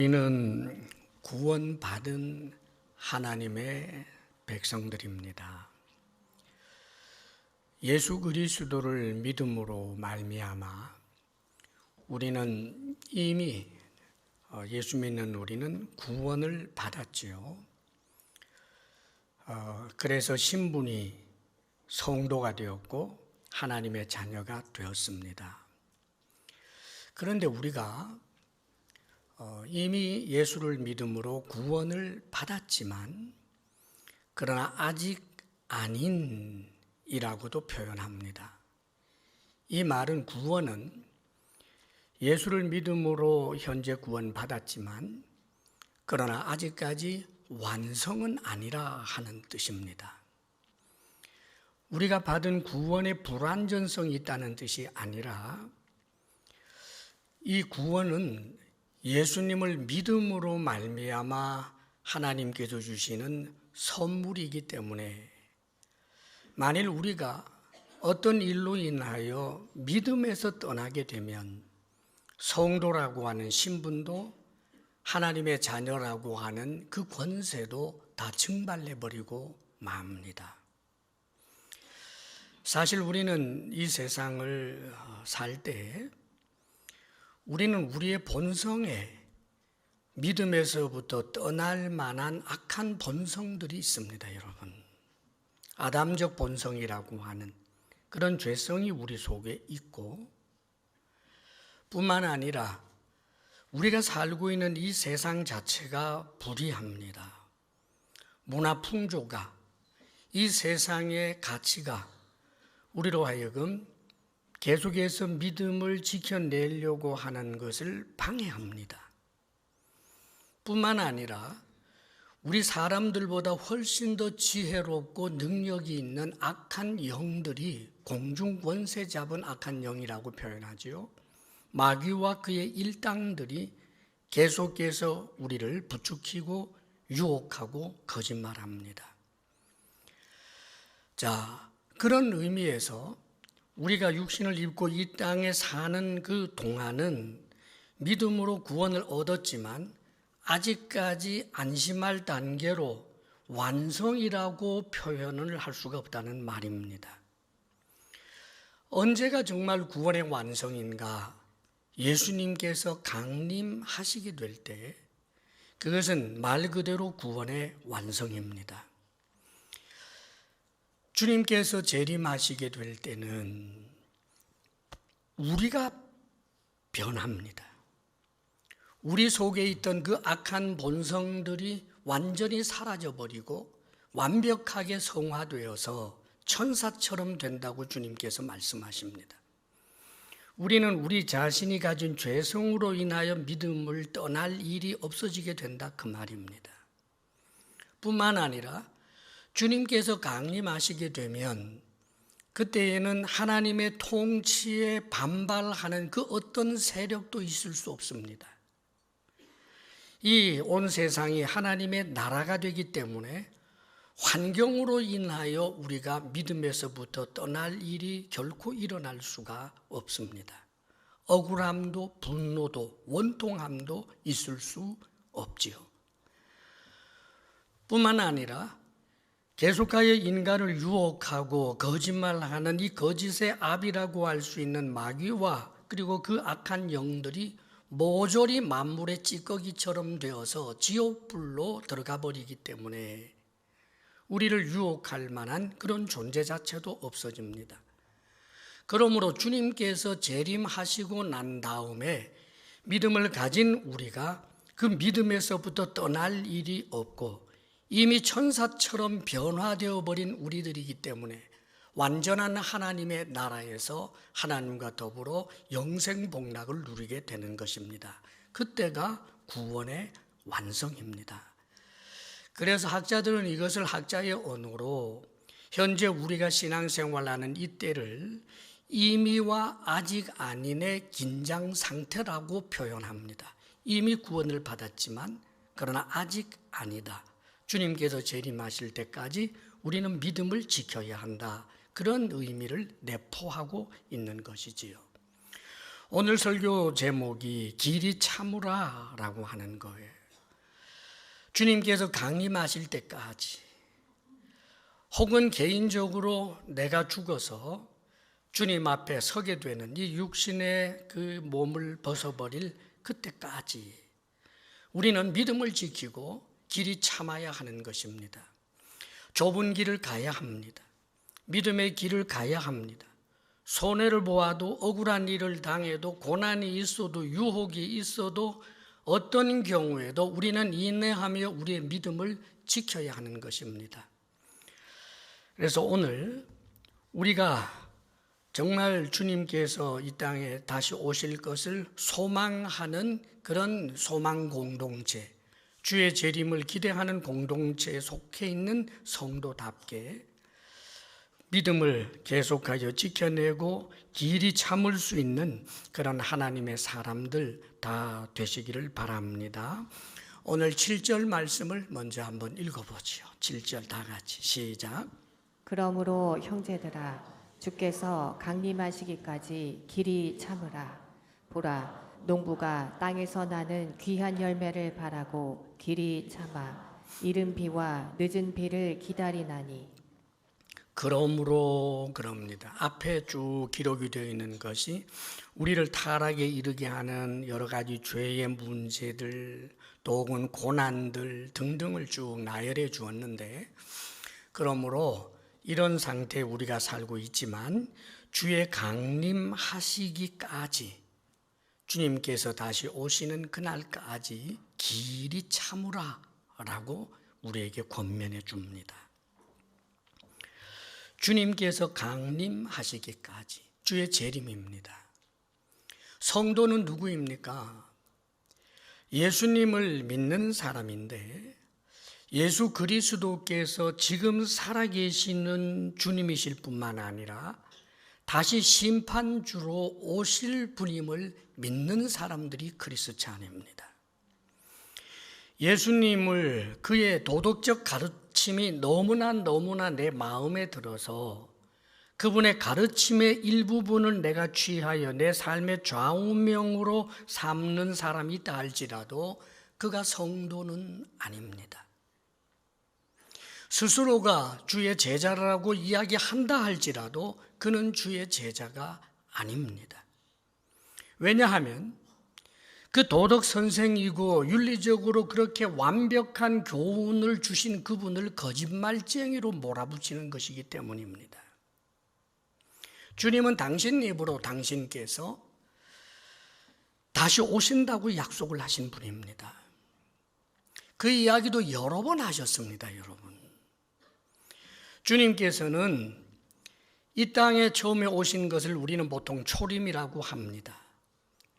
우리는 구원받은 하나님의 백성들입니다. 예수 그리스도를 믿음으로 말미암아 우리는 이미 예수 믿는 우리는 구원을 받았지요. 그래서 신분이 성도가 되었고 하나님의 자녀가 되었습니다. 그런데 우리가 이미 예수를 믿음으로 구원을 받았지만 그러나 아직 아닌이라고도 표현합니다. 이 말은 구원은 예수를 믿음으로 현재 구원받았지만 그러나 아직까지 완성은 아니라 하는 뜻입니다. 우리가 받은 구원의 불완전성이 있다는 뜻이 아니라 이 구원은 예수님을 믿음으로 말미암아 하나님께서 주시는 선물이기 때문에 만일 우리가 어떤 일로 인하여 믿음에서 떠나게 되면 성도라고 하는 신분도 하나님의 자녀라고 하는 그 권세도 다 증발해버리고 맙니다. 사실 우리는 이 세상을 살 때 우리는 우리의 본성에 믿음에서부터 떠날 만한 악한 본성들이 있습니다, 여러분. 아담적 본성이라고 하는 그런 죄성이 우리 속에 있고 뿐만 아니라 우리가 살고 있는 이 세상 자체가 불의합니다. 문화 풍조가 이 세상의 가치가 우리로 하여금 계속해서 믿음을 지켜내려고 하는 것을 방해합니다. 뿐만 아니라 우리 사람들보다 훨씬 더 지혜롭고 능력이 있는 악한 영들이 공중 권세 잡은 악한 영이라고 표현하지요. 마귀와 그의 일당들이 계속해서 우리를 부추기고 유혹하고 거짓말합니다. 자, 그런 의미에서 우리가 육신을 입고 이 땅에 사는 그 동안은 믿음으로 구원을 얻었지만 아직까지 안심할 단계로 완성이라고 표현을 할 수가 없다는 말입니다. 언제가 정말 구원의 완성인가? 예수님께서 강림하시게 될 때 그것은 말 그대로 구원의 완성입니다. 주님께서 재림하시게 될 때는 우리가 변합니다. 우리 속에 있던 그 악한 본성들이 완전히 사라져버리고 완벽하게 성화되어서 천사처럼 된다고 주님께서 말씀하십니다. 우리는 우리 자신이 가진 죄성으로 인하여 믿음을 떠날 일이 없어지게 된다 그 말입니다. 뿐만 아니라 주님께서 강림하시게 되면 그때에는 하나님의 통치에 반발하는 그 어떤 세력도 있을 수 없습니다. 이 온 세상이 하나님의 나라가 되기 때문에 환경으로 인하여 우리가 믿음에서부터 떠날 일이 결코 일어날 수가 없습니다. 억울함도 분노도 원통함도 있을 수 없지요. 뿐만 아니라 계속하여 인간을 유혹하고 거짓말하는 이 거짓의 압이라고 할 수 있는 마귀와 그리고 그 악한 영들이 모조리 만물의 찌꺼기처럼 되어서 지옥불로 들어가 버리기 때문에 우리를 유혹할 만한 그런 존재 자체도 없어집니다. 그러므로 주님께서 재림하시고 난 다음에 믿음을 가진 우리가 그 믿음에서부터 떠날 일이 없고 이미 천사처럼 변화되어 버린 우리들이기 때문에 완전한 하나님의 나라에서 하나님과 더불어 영생복락을 누리게 되는 것입니다. 그때가 구원의 완성입니다. 그래서 학자들은 이것을 학자의 언어로 현재 우리가 신앙생활하는 이때를 이미와 아직 아닌의 긴장 상태라고 표현합니다. 이미 구원을 받았지만 그러나 아직 아니다. 주님께서 재림하실 때까지 우리는 믿음을 지켜야 한다. 그런 의미를 내포하고 있는 것이지요. 오늘 설교 제목이 길이 참으라라고 하는 거예요. 주님께서 강림하실 때까지 혹은 개인적으로 내가 죽어서 주님 앞에 서게 되는 이 육신의 그 몸을 벗어버릴 그때까지 우리는 믿음을 지키고 길이 참아야 하는 것입니다. 좁은 길을 가야 합니다. 믿음의 길을 가야 합니다. 손해를 보아도 억울한 일을 당해도 고난이 있어도 유혹이 있어도 어떤 경우에도 우리는 인내하며 우리의 믿음을 지켜야 하는 것입니다. 그래서 오늘 우리가 정말 주님께서 이 땅에 다시 오실 것을 소망하는 그런 소망 공동체, 주의 재림을 기대하는 공동체에 속해 있는 성도답게 믿음을 계속하여 지켜내고 길이 참을 수 있는 그런 하나님의 사람들 다 되시기를 바랍니다. 오늘 7절 말씀을 먼저 한번 읽어보죠. 7절 다 같이 시작. 그러므로 형제들아 주께서 강림하시기까지 길이 참으라. 보라 농부가 땅에서 나는 귀한 열매를 바라고 길이 참아 이른 비와 늦은 비를 기다리나니. 그러므로 그럽니다. 앞에 쭉 기록이 되어 있는 것이 우리를 타락에 이르게 하는 여러 가지 죄의 문제들 또 혹은 고난들 등등을 쭉 나열해 주었는데, 그러므로 이런 상태에 우리가 살고 있지만 주의 강림하시기까지, 주님께서 다시 오시는 그날까지 길이 참으라 라고 우리에게 권면해 줍니다. 주님께서 강림하시기까지, 주의 재림입니다. 성도는 누구입니까? 예수님을 믿는 사람인데 예수 그리스도께서 지금 살아계시는 주님이실 뿐만 아니라 다시 심판주로 오실 분임을 믿는 사람들이 그리스찬입니다. 예수님을 그의 도덕적 가르침이 너무나 내 마음에 들어서 그분의 가르침의 일부분을 내가 취하여 내 삶의 좌우명으로 삼는 사람이 있다 할지라도 그가 성도는 아닙니다. 스스로가 주의 제자라고 이야기한다 할지라도 그는 주의 제자가 아닙니다. 왜냐하면 그 도덕 선생이고 윤리적으로 그렇게 완벽한 교훈을 주신 그분을 거짓말쟁이로 몰아붙이는 것이기 때문입니다. 주님은 당신 입으로 당신께서 다시 오신다고 약속을 하신 분입니다. 그 이야기도 여러 번 하셨습니다, 여러분. 주님께서는 이 땅에 처음에 오신 것을 우리는 보통 초림이라고 합니다.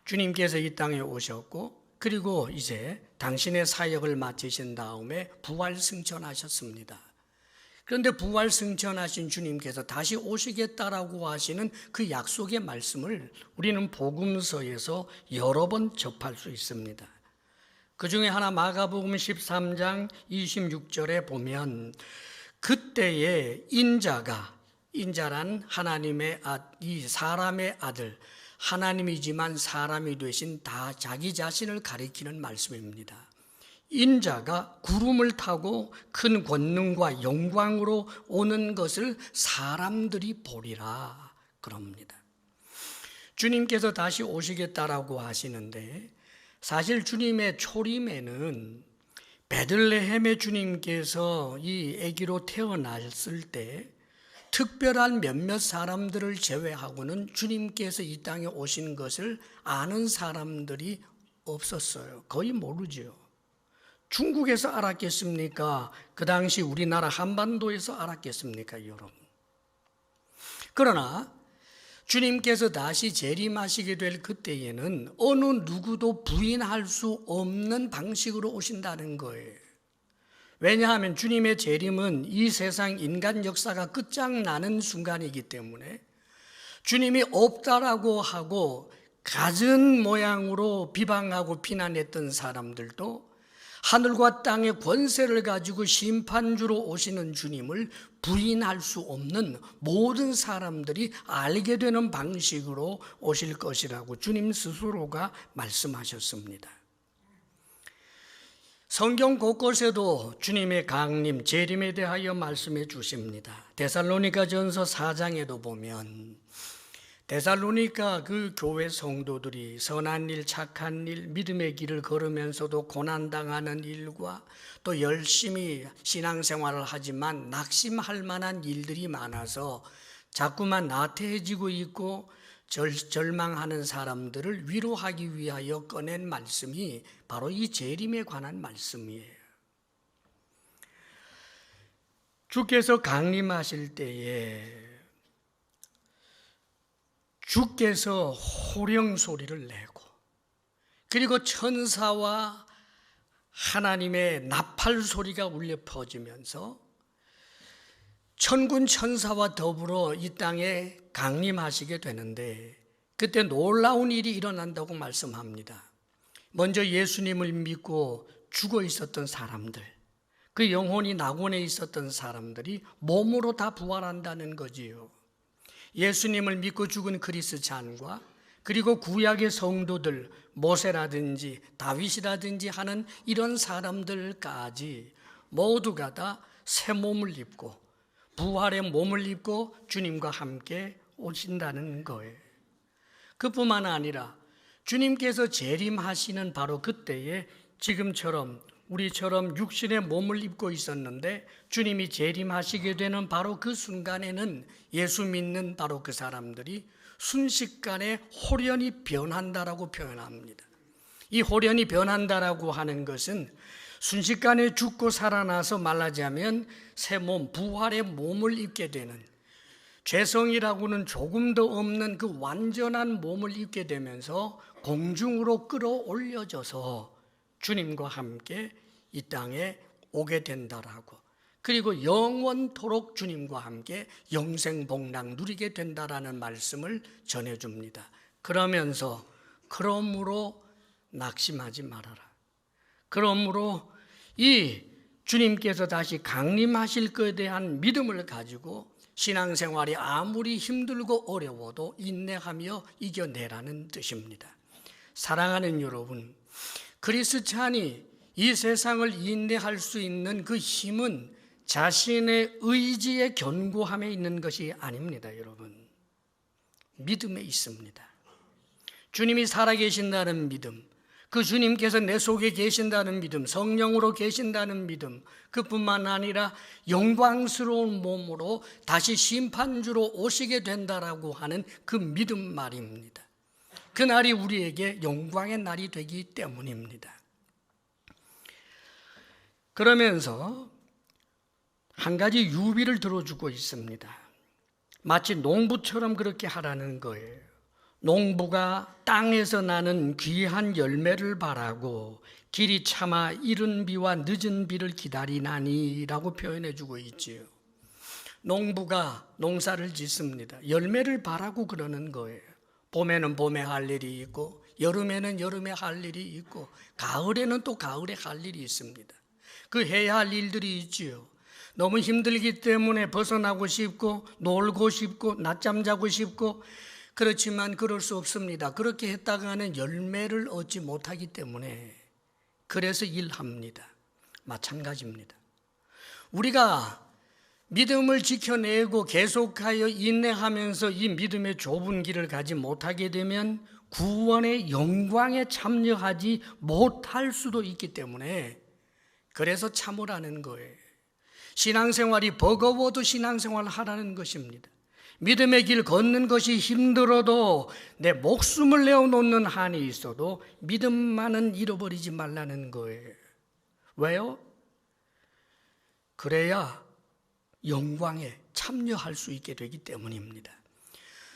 주님께서 이 땅에 오셨고 그리고 이제 당신의 사역을 마치신 다음에 부활승천하셨습니다. 그런데 부활승천하신 주님께서 다시 오시겠다라고 하시는 그 약속의 말씀을 우리는 복음서에서 여러 번 접할 수 있습니다. 그 중에 하나 마가복음 13장 26절에 보면 그때에 인자란 하나님의 이 사람의 아들, 하나님이지만 사람이 되신 다 자기 자신을 가리키는 말씀입니다. 인자가 구름을 타고 큰 권능과 영광으로 오는 것을 사람들이 보리라 그럽니다. 주님께서 다시 오시겠다라고 하시는데, 사실 주님의 초림에는 베들레헴의 주님께서 이 아기로 태어났을 때 특별한 몇몇 사람들을 제외하고는 주님께서 이 땅에 오신 것을 아는 사람들이 없었어요. 거의 모르죠. 중국에서 알았겠습니까? 그 당시 우리나라 한반도에서 알았겠습니까, 여러분? 그러나 주님께서 다시 재림하시게 될 그때에는 어느 누구도 부인할 수 없는 방식으로 오신다는 거예요. 왜냐하면 주님의 재림은 이 세상 인간 역사가 끝장나는 순간이기 때문에 주님이 없다라고 하고 갖은 모양으로 비방하고 비난했던 사람들도 하늘과 땅의 권세를 가지고 심판주로 오시는 주님을 부인할 수 없는 모든 사람들이 알게 되는 방식으로 오실 것이라고 주님 스스로가 말씀하셨습니다. 성경 곳곳에도 주님의 강림, 재림에 대하여 말씀해 주십니다. 데살로니가전서 4장에도 보면 데살로니가 그 교회 성도들이 선한 일, 착한 일, 믿음의 길을 걸으면서도 고난당하는 일과 또 열심히 신앙생활을 하지만 낙심할 만한 일들이 많아서 자꾸만 나태해지고 있고 절망하는 사람들을 위로하기 위하여 꺼낸 말씀이 바로 이 재림에 관한 말씀이에요. 주께서 강림하실 때에 주께서 호령 소리를 내고 그리고 천사와 하나님의 나팔 소리가 울려 퍼지면서 천군 천사와 더불어 이 땅에 강림하시게 되는데 그때 놀라운 일이 일어난다고 말씀합니다. 먼저 예수님을 믿고 죽어 있었던 사람들, 그 영혼이 낙원에 있었던 사람들이 몸으로 다 부활한다는 거지요. 예수님을 믿고 죽은 그리스찬과 그리고 구약의 성도들, 모세라든지 다윗이라든지 하는 이런 사람들까지 모두가 다 새 몸을 입고 부활의 몸을 입고 주님과 함께 오신다는 거예요. 그뿐만 아니라 주님께서 재림하시는 바로 그때에 지금처럼 우리처럼 육신의 몸을 입고 있었는데 주님이 재림하시게 되는 바로 그 순간에는 예수 믿는 바로 그 사람들이 순식간에 홀연히 변한다라고 표현합니다. 이 홀연히 변한다라고 하는 것은 순식간에 죽고 살아나서 말하자면 새 몸, 부활의 몸을 입게 되는, 죄성이라고는 조금도 없는 그 완전한 몸을 입게 되면서 공중으로 끌어올려져서 주님과 함께 이 땅에 오게 된다라고, 그리고 영원토록 주님과 함께 영생복락 누리게 된다라는 말씀을 전해줍니다. 그러면서 그러므로 낙심하지 말아라. 그러므로 이 주님께서 다시 강림하실 것에 대한 믿음을 가지고 신앙생활이 아무리 힘들고 어려워도 인내하며 이겨내라는 뜻입니다. 사랑하는 여러분, 그리스찬이 이 세상을 인내할 수 있는 그 힘은 자신의 의지의 견고함에 있는 것이 아닙니다. 여러분, 믿음에 있습니다. 주님이 살아계신다는 믿음, 그 주님께서 내 속에 계신다는 믿음, 성령으로 계신다는 믿음, 그뿐만 아니라 영광스러운 몸으로 다시 심판주로 오시게 된다라고 하는 그 믿음 말입니다. 그날이 우리에게 영광의 날이 되기 때문입니다. 그러면서 한 가지 유비를 들어주고 있습니다. 마치 농부처럼 그렇게 하라는 거예요. 농부가 땅에서 나는 귀한 열매를 바라고 길이 참아 이른 비와 늦은 비를 기다리나니 라고 표현해 주고 있지요. 농부가 농사를 짓습니다. 열매를 바라고 그러는 거예요. 봄에는 봄에 할 일이 있고 여름에는 여름에 할 일이 있고 가을에는 또 가을에 할 일이 있습니다. 그 해야 할 일들이 있지요. 너무 힘들기 때문에 벗어나고 싶고 놀고 싶고 낮잠 자고 싶고, 그렇지만 그럴 수 없습니다. 그렇게 했다가는 열매를 얻지 못하기 때문에 그래서 일합니다. 마찬가지입니다. 우리가 믿음을 지켜내고 계속하여 인내하면서 이 믿음의 좁은 길을 가지 못하게 되면 구원의 영광에 참여하지 못할 수도 있기 때문에 그래서 참으라는 거예요. 신앙생활이 버거워도 신앙생활을 하라는 것입니다. 믿음의 길 걷는 것이 힘들어도 내 목숨을 내어놓는 한이 있어도 믿음만은 잃어버리지 말라는 거예요. 왜요? 그래야 영광에 참여할 수 있게 되기 때문입니다.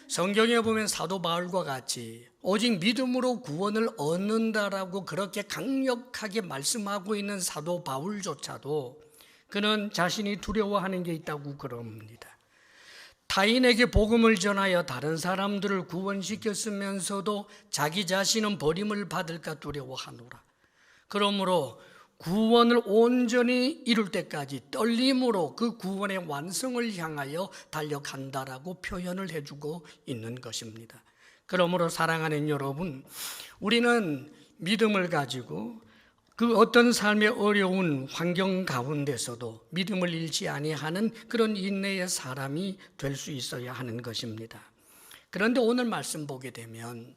성경에 보면 사도 바울과 같이 오직 믿음으로 구원을 얻는다라고 그렇게 강력하게 말씀하고 있는 사도 바울조차도 그는 자신이 두려워하는 게 있다고 그럽니다. 타인에게 복음을 전하여 다른 사람들을 구원시켰으면서도 자기 자신은 버림을 받을까 두려워하노라. 그러므로 구원을 온전히 이룰 때까지 떨림으로 그 구원의 완성을 향하여 달려간다라고 표현을 해주고 있는 것입니다. 그러므로 사랑하는 여러분, 우리는 믿음을 가지고 그 어떤 삶의 어려운 환경 가운데서도 믿음을 잃지 아니하는 그런 인내의 사람이 될 수 있어야 하는 것입니다. 그런데 오늘 말씀 보게 되면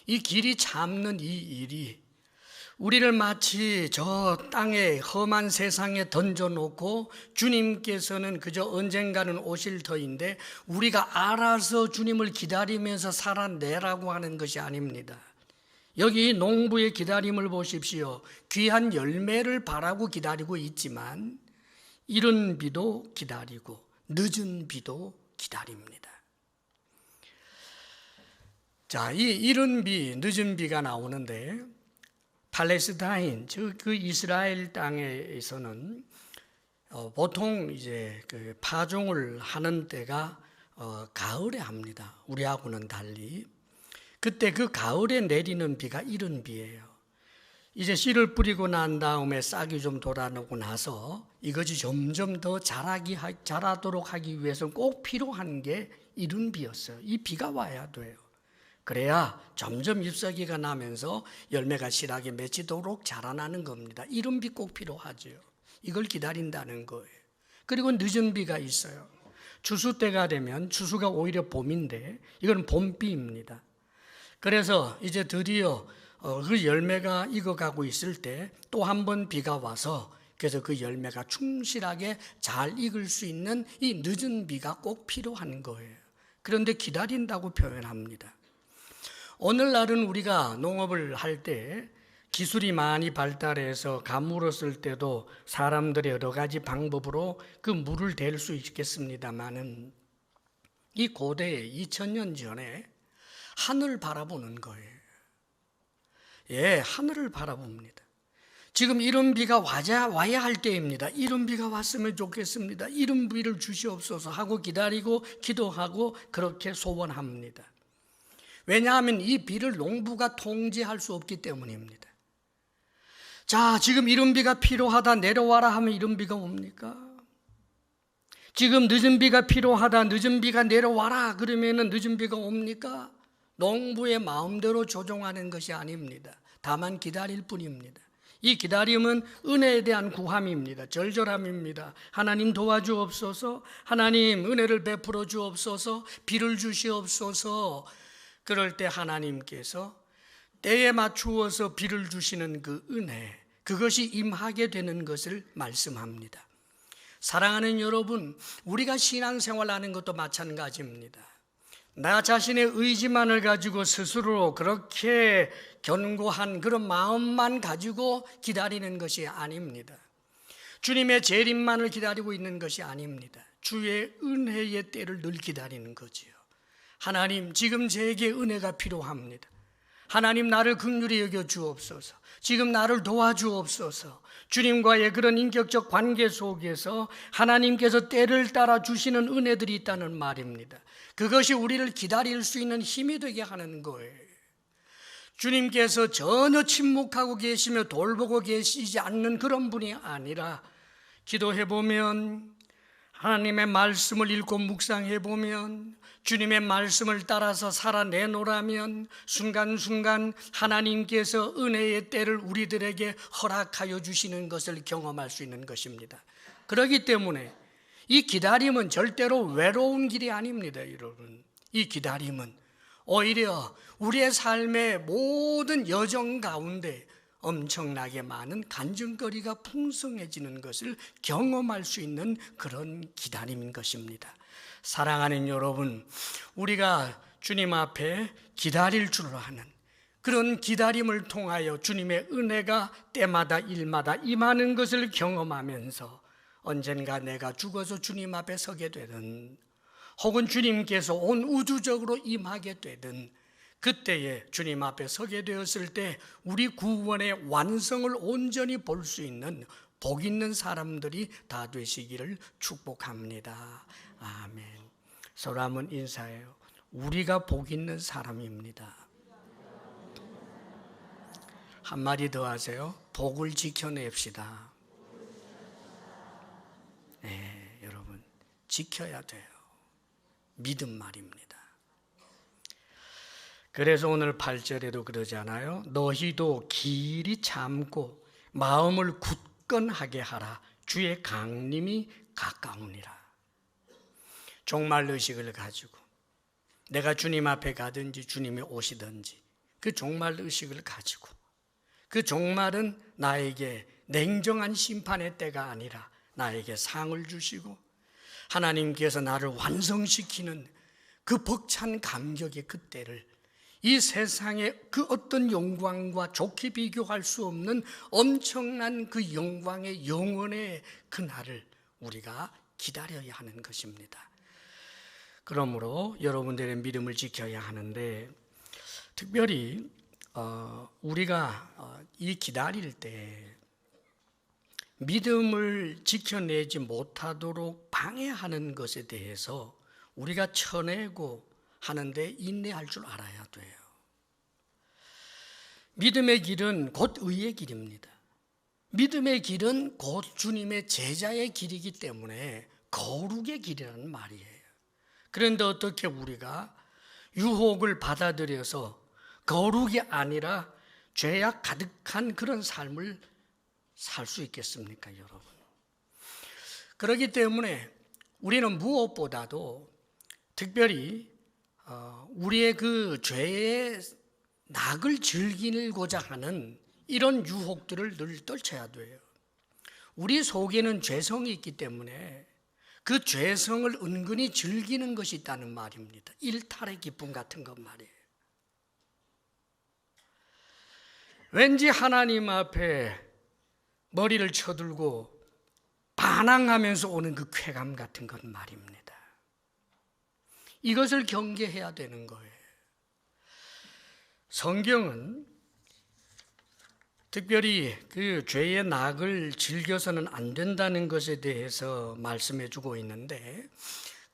이 길이 참는 이 일이 우리를 마치 저 땅에 험한 세상에 던져놓고 주님께서는 그저 언젠가는 오실 터인데 우리가 알아서 주님을 기다리면서 살아내라고 하는 것이 아닙니다. 여기 농부의 기다림을 보십시오. 귀한 열매를 바라고 기다리고 있지만 이른 비도 기다리고 늦은 비도 기다립니다. 자, 이 이른 비, 늦은 비가 나오는데 팔레스타인, 즉 그 이스라엘 땅에서는 보통 이제 그 파종을 하는 때가 가을에 합니다. 우리하고는 달리. 그때 그 가을에 내리는 비가 이른 비예요. 이제 씨를 뿌리고 난 다음에 싹이 좀 돌아오고 나서 이것이 점점 더 자라도록 하기 위해서 꼭 필요한 게 이른 비였어요. 이 비가 와야 돼요. 그래야 점점 잎사귀가 나면서 열매가 실하게 맺히도록 자라나는 겁니다. 이른 비 꼭 필요하죠. 이걸 기다린다는 거예요. 그리고 늦은 비가 있어요. 추수 때가 되면, 추수가 오히려 봄인데 이건 봄비입니다. 그래서 이제 드디어 그 열매가 익어가고 있을 때 또 한 번 비가 와서 그래서 그 열매가 충실하게 잘 익을 수 있는 이 늦은 비가 꼭 필요한 거예요. 그런데 기다린다고 표현합니다. 오늘날은 우리가 농업을 할 때 기술이 많이 발달해서 가물었을 때도 사람들의 여러 가지 방법으로 그 물을 댈 수 있겠습니다만은 이 고대에 2000년 전에 하늘을 바라보는 거예요. 예, 하늘을 바라봅니다. 지금 이른 비가 와야 할 때입니다. 이른 비가 왔으면 좋겠습니다. 이른 비를 주시옵소서 하고 기다리고 기도하고 그렇게 소원합니다. 왜냐하면 이 비를 농부가 통제할 수 없기 때문입니다. 자, 지금 이른 비가 필요하다 내려와라 하면 이른 비가 옵니까? 지금 늦은 비가 필요하다 늦은 비가 내려와라 그러면은 늦은 비가 옵니까? 농부의 마음대로 조종하는 것이 아닙니다. 다만 기다릴 뿐입니다. 이 기다림은 은혜에 대한 구함입니다. 절절함입니다. 하나님 도와주옵소서, 하나님 은혜를 베풀어 주옵소서, 비를 주시옵소서. 그럴 때 하나님께서 때에 맞추어서 비를 주시는 그 은혜, 그것이 임하게 되는 것을 말씀합니다. 사랑하는 여러분, 우리가 신앙생활하는 것도 마찬가지입니다. 나 자신의 의지만을 가지고 스스로 그렇게 견고한 그런 마음만 가지고 기다리는 것이 아닙니다. 주님의 재림만을 기다리고 있는 것이 아닙니다. 주의 은혜의 때를 늘 기다리는 거지요. 하나님, 지금 제게 은혜가 필요합니다. 하나님, 나를 긍휼히 여겨 주옵소서. 지금 나를 도와주옵소서. 주님과의 그런 인격적 관계 속에서 하나님께서 때를 따라 주시는 은혜들이 있다는 말입니다. 그것이 우리를 기다릴 수 있는 힘이 되게 하는 거예요. 주님께서 전혀 침묵하고 계시며 돌보고 계시지 않는 그런 분이 아니라 기도해보면, 하나님의 말씀을 읽고 묵상해보면, 주님의 말씀을 따라서 살아내노라면 순간순간 하나님께서 은혜의 때를 우리들에게 허락하여 주시는 것을 경험할 수 있는 것입니다. 그렇기 때문에 이 기다림은 절대로 외로운 길이 아닙니다, 여러분. 이 기다림은 오히려 우리의 삶의 모든 여정 가운데 엄청나게 많은 간증거리가 풍성해지는 것을 경험할 수 있는 그런 기다림인 것입니다. 사랑하는 여러분, 우리가 주님 앞에 기다릴 줄 아는 그런 기다림을 통하여 주님의 은혜가 때마다 일마다 임하는 것을 경험하면서 언젠가 내가 죽어서 주님 앞에 서게 되든 혹은 주님께서 온 우주적으로 임하게 되든 그때에 주님 앞에 서게 되었을 때 우리 구원의 완성을 온전히 볼 수 있는 복 있는 사람들이 다 되시기를 축복합니다. 아멘. 서로 한번 인사해요. 우리가 복 있는 사람입니다. 한마디 더 하세요. 복을 지켜냅시다. 네, 여러분 지켜야 돼요. 믿음 말입니다. 그래서 오늘 8절에도 그러잖아요. 너희도 길이 참고 마음을 굳건하게 하라. 주의 강림이 가까우니라. 종말 의식을 가지고 내가 주님 앞에 가든지 주님이 오시든지 그 종말 의식을 가지고 그 종말은 나에게 냉정한 심판의 때가 아니라 나에게 상을 주시고 하나님께서 나를 완성시키는 그 벅찬 감격의 그때를, 이 세상의 그 어떤 영광과 좋게 비교할 수 없는 엄청난 그 영광의 영원의 그날을 우리가 기다려야 하는 것입니다. 그러므로 여러분들의 믿음을 지켜야 하는데, 특별히 우리가 이 기다릴 때 믿음을 지켜내지 못하도록 방해하는 것에 대해서 우리가 쳐내고 하는데 인내할 줄 알아야 돼요. 믿음의 길은 곧 의의 길입니다. 믿음의 길은 곧 주님의 제자의 길이기 때문에 거룩의 길이라는 말이에요. 그런데 어떻게 우리가 유혹을 받아들여서 거룩이 아니라 죄악 가득한 그런 삶을 살 수 있겠습니까, 여러분? 그렇기 때문에 우리는 무엇보다도 특별히 우리의 그 죄의 낙을 즐기고자 하는 이런 유혹들을 늘 떨쳐야 돼요. 우리 속에는 죄성이 있기 때문에 그 죄성을 은근히 즐기는 것이 있다는 말입니다. 일탈의 기쁨 같은 것 말이에요. 왠지 하나님 앞에 머리를 쳐들고 반항하면서 오는 그 쾌감 같은 것 말입니다. 이것을 경계해야 되는 거예요. 성경은 특별히 그 죄의 낙을 즐겨서는 안 된다는 것에 대해서 말씀해 주고 있는데,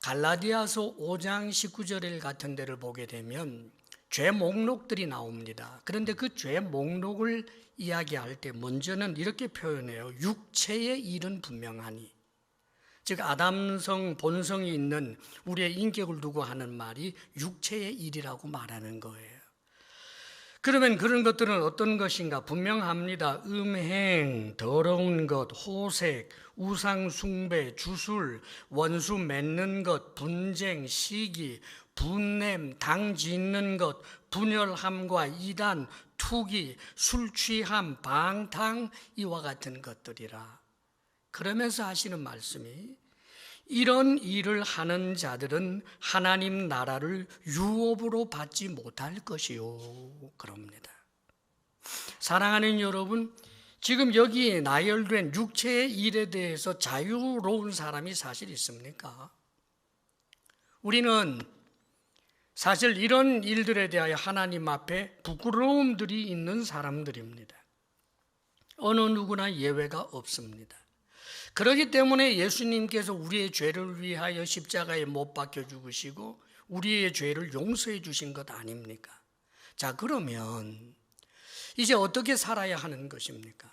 갈라디아서 5장 19절 같은 데를 보게 되면 죄 목록들이 나옵니다. 그런데 그 죄 목록을 이야기할 때 먼저는 이렇게 표현해요. 육체의 일은 분명하니, 즉 아담성 본성이 있는 우리의 인격을 두고 하는 말이 육체의 일이라고 말하는 거예요. 그러면 그런 것들은 어떤 것인가? 분명합니다. 음행, 더러운 것, 호색, 우상 숭배, 주술, 원수 맺는 것, 분쟁, 시기, 분냄, 당 짓는 것, 분열함과 이단, 투기, 술 취함, 방탕, 이와 같은 것들이라. 그러면서 하시는 말씀이, 이런 일을 하는 자들은 하나님 나라를 유업으로 받지 못할 것이요, 그럽니다. 사랑하는 여러분, 지금 여기 나열된 육체의 일에 대해서 자유로운 사람이 사실 있습니까? 우리는 사실 이런 일들에 대하여 하나님 앞에 부끄러움들이 있는 사람들입니다. 어느 누구나 예외가 없습니다. 그렇기 때문에 예수님께서 우리의 죄를 위하여 십자가에 못 박혀 죽으시고 우리의 죄를 용서해 주신 것 아닙니까? 자, 그러면 이제 어떻게 살아야 하는 것입니까?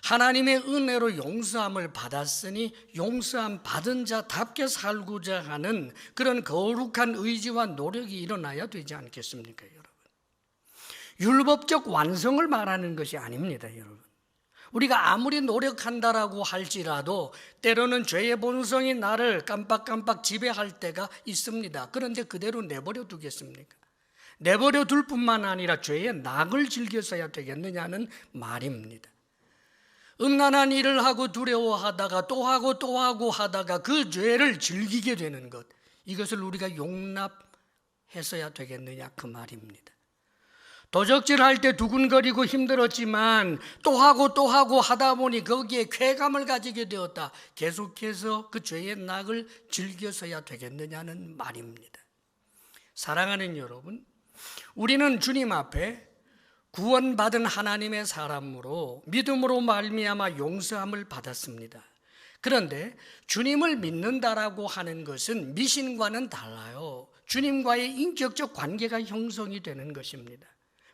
하나님의 은혜로 용서함을 받았으니 용서함 받은 자답게 살고자 하는 그런 거룩한 의지와 노력이 일어나야 되지 않겠습니까, 여러분? 율법적 완성을 말하는 것이 아닙니다, 여러분. 우리가 아무리 노력한다라고 할지라도 때로는 죄의 본성이 나를 깜빡깜빡 지배할 때가 있습니다. 그런데 그대로 내버려 두겠습니까? 내버려 둘 뿐만 아니라 죄의 낙을 즐겨서야 되겠느냐는 말입니다. 음란한 일을 하고 두려워하다가 또 하고 또 하고 하다가 그 죄를 즐기게 되는 것, 이것을 우리가 용납해서야 되겠느냐, 그 말입니다. 도적질할 때 두근거리고 힘들었지만 또 하고 또 하고 하다 보니 거기에 쾌감을 가지게 되었다. 계속해서 그 죄의 낙을 즐겨서야 되겠느냐는 말입니다. 사랑하는 여러분, 우리는 주님 앞에 구원받은 하나님의 사람으로 믿음으로 말미암아 용서함을 받았습니다. 그런데 주님을 믿는다라고 하는 것은 미신과는 달라요. 주님과의 인격적 관계가 형성이 되는 것입니다.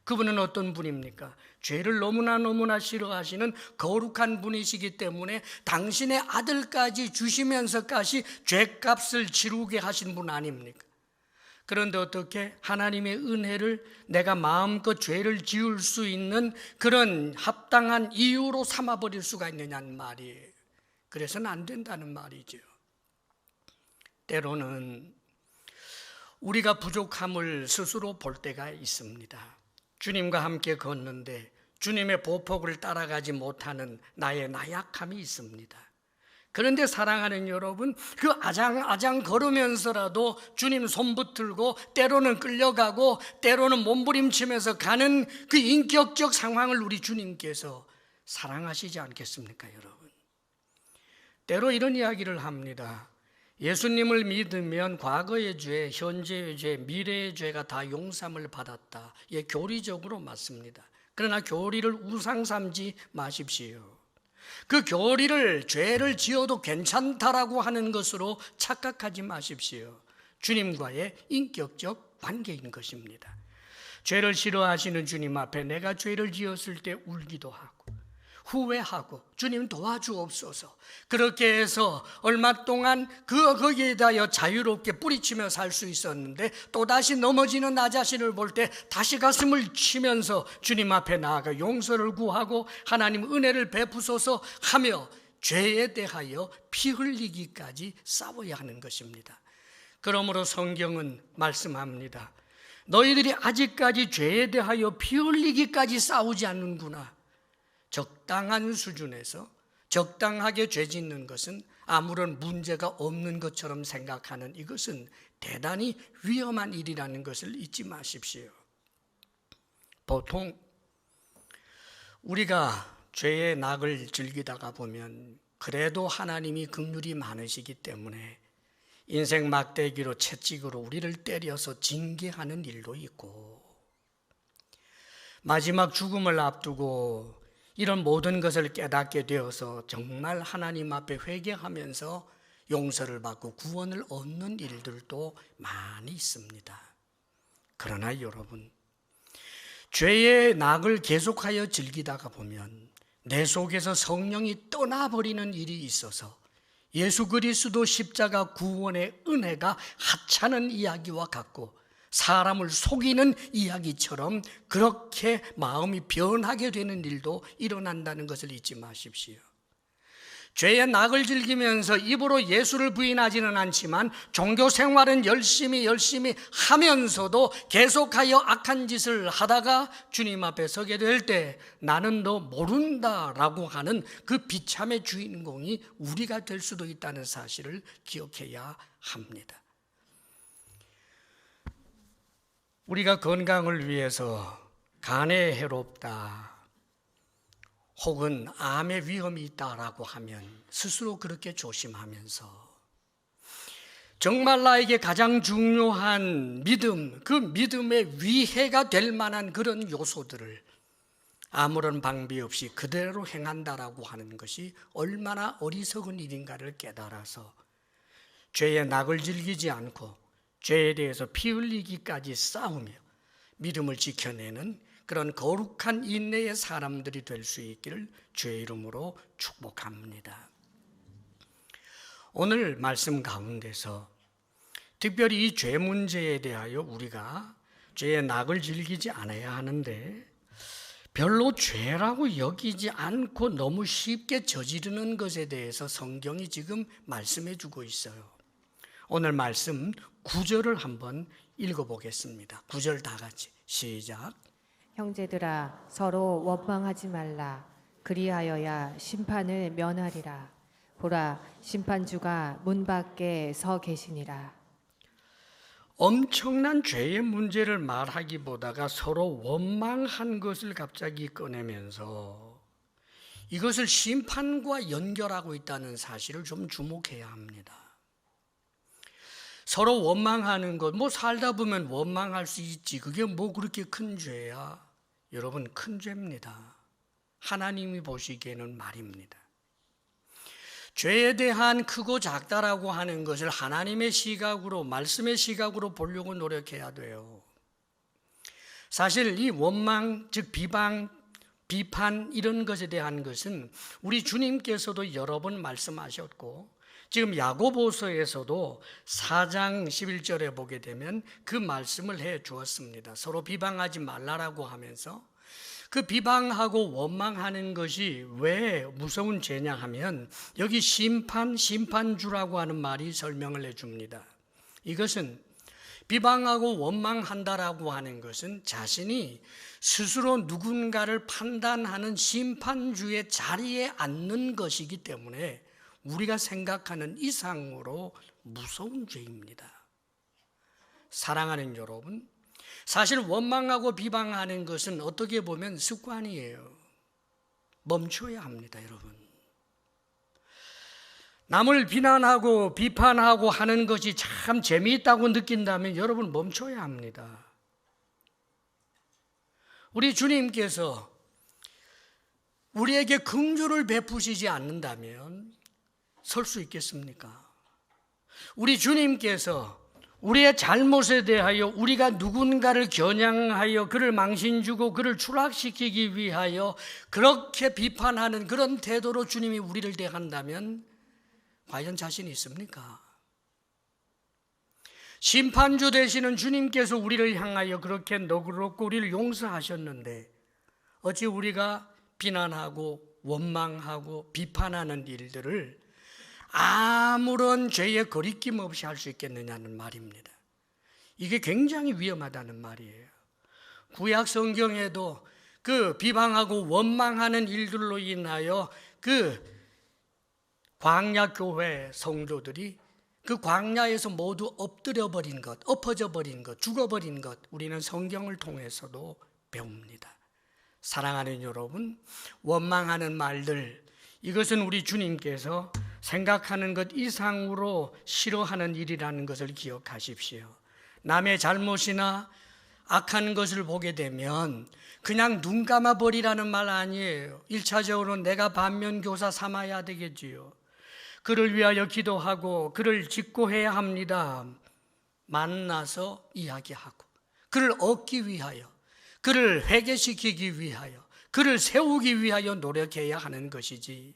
그분은 어떤 분입니까? 죄를 너무나 싫어하시는 거룩한 분이시기 때문에 당신의 아들까지 주시면서까지 죄값을 치르게 하신 분 아닙니까? 그런데 어떻게 하나님의 은혜를 내가 마음껏 죄를 지을 수 있는 그런 합당한 이유로 삼아버릴 수가 있느냐는 말이에요. 그래서는 안 된다는 말이죠. 때로는 우리가 부족함을 스스로 볼 때가 있습니다. 주님과 함께 걷는데 주님의 보폭을 따라가지 못하는 나의 나약함이 있습니다. 그런데 사랑하는 여러분, 그 아장아장 걸으면서라도 주님 손 붙들고 때로는 끌려가고 때로는 몸부림치면서 가는 그 인격적 상황을 우리 주님께서 사랑하시지 않겠습니까, 여러분? 때로 이런 이야기를 합니다. 예수님을 믿으면 과거의 죄, 현재의 죄, 미래의 죄가 다 용서함을 받았다. 예, 교리적으로 맞습니다. 그러나 교리를 우상 삼지 마십시오. 그 교리를 죄를 지어도 괜찮다라고 하는 것으로 착각하지 마십시오. 주님과의 인격적 관계인 것입니다. 죄를 싫어하시는 주님 앞에 내가 죄를 지었을 때 울기도 하고 후회하고 주님 도와주옵소서. 그렇게 해서 얼마 동안 거기에 대하여 자유롭게 뿌리치며 살 수 있었는데 또다시 넘어지는 나 자신을 볼 때 다시 가슴을 치면서 주님 앞에 나아가 용서를 구하고 하나님 은혜를 베푸소서 하며 죄에 대하여 피 흘리기까지 싸워야 하는 것입니다. 그러므로 성경은 말씀합니다. 너희들이 아직까지 죄에 대하여 피 흘리기까지 싸우지 않는구나. 적당한 수준에서 적당하게 죄 짓는 것은 아무런 문제가 없는 것처럼 생각하는 이것은 대단히 위험한 일이라는 것을 잊지 마십시오. 보통 우리가 죄의 낙을 즐기다가 보면 그래도 하나님이 긍휼이 많으시기 때문에 인생 막대기로 채찍으로 우리를 때려서 징계하는 일도 있고 마지막 죽음을 앞두고 이런 모든 것을 깨닫게 되어서 정말 하나님 앞에 회개하면서 용서를 받고 구원을 얻는 일들도 많이 있습니다. 그러나 여러분, 죄의 낙을 계속하여 즐기다가 보면 내 속에서 성령이 떠나버리는 일이 있어서 예수 그리스도 십자가 구원의 은혜가 하찮은 이야기와 같고 사람을 속이는 이야기처럼 그렇게 마음이 변하게 되는 일도 일어난다는 것을 잊지 마십시오. 죄의 낙을 즐기면서 입으로 예수를 부인하지는 않지만 종교 생활은 열심히 하면서도 계속하여 악한 짓을 하다가 주님 앞에 서게 될 때 나는 너 모른다라고 하는 그 비참의 주인공이 우리가 될 수도 있다는 사실을 기억해야 합니다. 우리가 건강을 위해서 간에 해롭다 혹은 암의 위험이 있다라고 하면 스스로 그렇게 조심하면서 정말 나에게 가장 중요한 믿음, 그 믿음의 위해가 될 만한 그런 요소들을 아무런 방비 없이 그대로 행한다라고 하는 것이 얼마나 어리석은 일인가를 깨달아서 죄의 낙을 즐기지 않고 죄에 대해서 피 흘리기까지 싸우며 믿음을 지켜내는 그런 거룩한 인내의 사람들이 될 수 있기를 주의 이름으로 축복합니다. 오늘 말씀 가운데서 특별히 이 죄 문제에 대하여 우리가 죄의 낙을 즐기지 않아야 하는데 별로 죄라고 여기지 않고 너무 쉽게 저지르는 것에 대해서 성경이 지금 말씀해 주고 있어요. 오늘 말씀 9절을 한번 읽어보겠습니다. 9절 다 같이 시작. 형제들아 서로 원망하지 말라. 그리하여야 심판을 면하리라. 보라 심판주가 문 밖에 서 계시니라. 엄청난 죄의 문제를 말하기보다가 서로 원망한 것을 갑자기 꺼내면서 이것을 심판과 연결하고 있다는 사실을 좀 주목해야 합니다. 서로 원망하는 것, 살다 보면 원망할 수 있지. 그게 그렇게 큰 죄야? 여러분, 큰 죄입니다. 하나님이 보시기에는 말입니다. 죄에 대한 크고 작다라고 하는 것을 하나님의 시각으로, 말씀의 시각으로 보려고 노력해야 돼요. 사실 이 원망, 즉 비방, 비판 이런 것에 대한 것은 우리 주님께서도 여러 번 말씀하셨고 지금 야고보서에서도 4장 11절에 보게 되면 그 말씀을 해 주었습니다. 서로 비방하지 말라라고 하면서 그 비방하고 원망하는 것이 왜 무서운 죄냐 하면 여기 심판주라고 하는 말이 설명을 해 줍니다. 이것은 비방하고 원망한다라고 하는 것은 자신이 스스로 누군가를 판단하는 심판주의 자리에 앉는 것이기 때문에 우리가 생각하는 이상으로 무서운 죄입니다. 사랑하는 여러분, 사실 원망하고 비방하는 것은 어떻게 보면 습관이에요. 멈춰야 합니다, 여러분. 남을 비난하고 비판하고 하는 것이 참 재미있다고 느낀다면 여러분 멈춰야 합니다. 우리 주님께서 우리에게 긍휼을 베푸시지 않는다면 설 수 있겠습니까? 우리 주님께서 우리의 잘못에 대하여 우리가 누군가를 겨냥하여 그를 망신주고 그를 추락시키기 위하여 그렇게 비판하는 그런 태도로 주님이 우리를 대한다면 과연 자신이 있습니까? 심판주 되시는 주님께서 우리를 향하여 그렇게 너그럽고 우리를 용서하셨는데 어찌 우리가 비난하고 원망하고 비판하는 일들을 아무런 죄의 거리낌 없이 할 수 있겠느냐는 말입니다. 이게 굉장히 위험하다는 말이에요. 구약 성경에도 그 비방하고 원망하는 일들로 인하여 그 광야 교회 성도들이 그 광야에서 모두 엎드려 버린 것, 엎어져 버린 것, 죽어버린 것 우리는 성경을 통해서도 배웁니다. 사랑하는 여러분, 원망하는 말들 이것은 우리 주님께서 생각하는 것 이상으로 싫어하는 일이라는 것을 기억하십시오. 남의 잘못이나 악한 것을 보게 되면 그냥 눈 감아버리라는 말 아니에요. 1차적으로 내가 반면교사 삼아야 되겠지요. 그를 위하여 기도하고 그를 직고해야 합니다. 만나서 이야기하고 그를 얻기 위하여, 그를 회개시키기 위하여, 그를 세우기 위하여 노력해야 하는 것이지,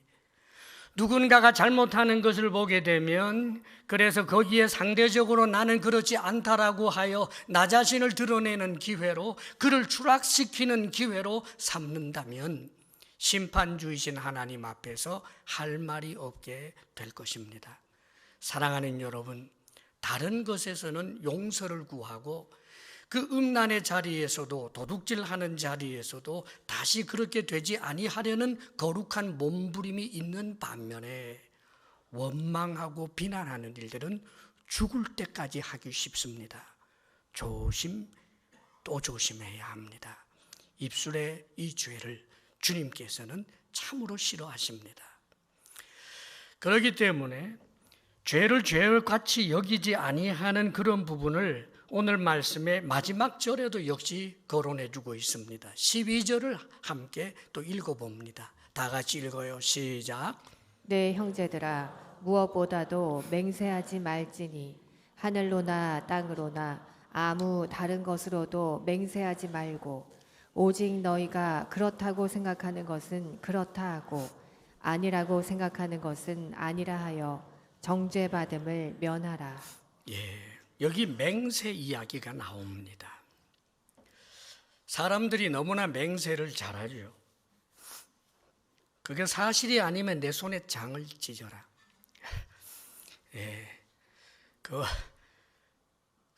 누군가가 잘못하는 것을 보게 되면 그래서 거기에 상대적으로 나는 그렇지 않다라고 하여 나 자신을 드러내는 기회로, 그를 추락시키는 기회로 삼는다면 심판주이신 하나님 앞에서 할 말이 없게 될 것입니다. 사랑하는 여러분, 다른 것에서는 용서를 구하고 그 음란의 자리에서도, 도둑질하는 자리에서도 다시 그렇게 되지 아니하려는 거룩한 몸부림이 있는 반면에 원망하고 비난하는 일들은 죽을 때까지 하기 쉽습니다. 조심 또 조심해야 합니다. 입술의 이 죄를 주님께서는 참으로 싫어하십니다. 그렇기 때문에 죄를 죄와 같이 여기지 아니하는 그런 부분을 오늘 말씀의 마지막 절에도 역시 거론해 주고 있습니다. 12절을 함께 또 읽어봅니다. 다 같이 읽어요. 시작. 네, 형제들아, 무엇보다도 맹세하지 말지니 하늘로나 땅으로나 아무 다른 것으로도 맹세하지 말고 오직 너희가 그렇다고 생각하는 것은 그렇다 하고 아니라고 생각하는 것은 아니라 하여 정죄받음을 면하라. 예, 여기 맹세 이야기가 나옵니다. 사람들이 너무나 맹세를 잘하죠. 그게 사실이 아니면 내 손에 장을 찢어라. 예, 그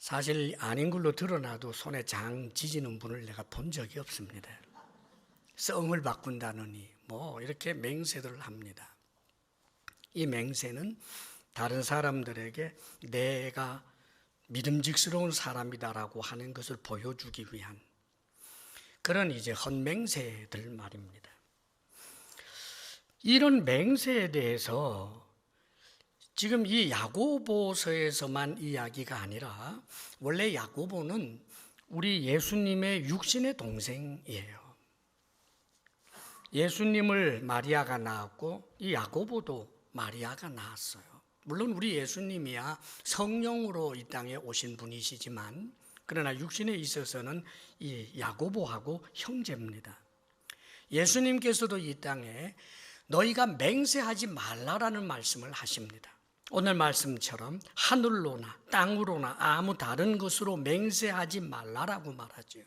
사실 아닌 걸로 드러나도 손에 장 찢는 분을 내가 본 적이 없습니다. 성을 바꾼다느니 뭐 이렇게 맹세들을 합니다. 이 맹세는 다른 사람들에게 내가 믿음직스러운 사람이다라고 하는 것을 보여주기 위한 그런 이제 헛맹세들 말입니다. 이런 맹세에 대해서 지금 이 야고보서에서만 이야기가 아니라 원래 야고보는 우리 예수님의 육신의 동생이에요. 예수님을 마리아가 낳았고 이 야고보도 마리아가 낳았어요. 물론 우리 예수님이야 성령으로 이 땅에 오신 분이시지만 그러나 육신에 있어서는 이 야고보하고 형제입니다. 예수님께서도 이 땅에 너희가 맹세하지 말라라는 말씀을 하십니다. 오늘 말씀처럼 하늘로나 땅으로나 아무 다른 것으로 맹세하지 말라라고 말하죠.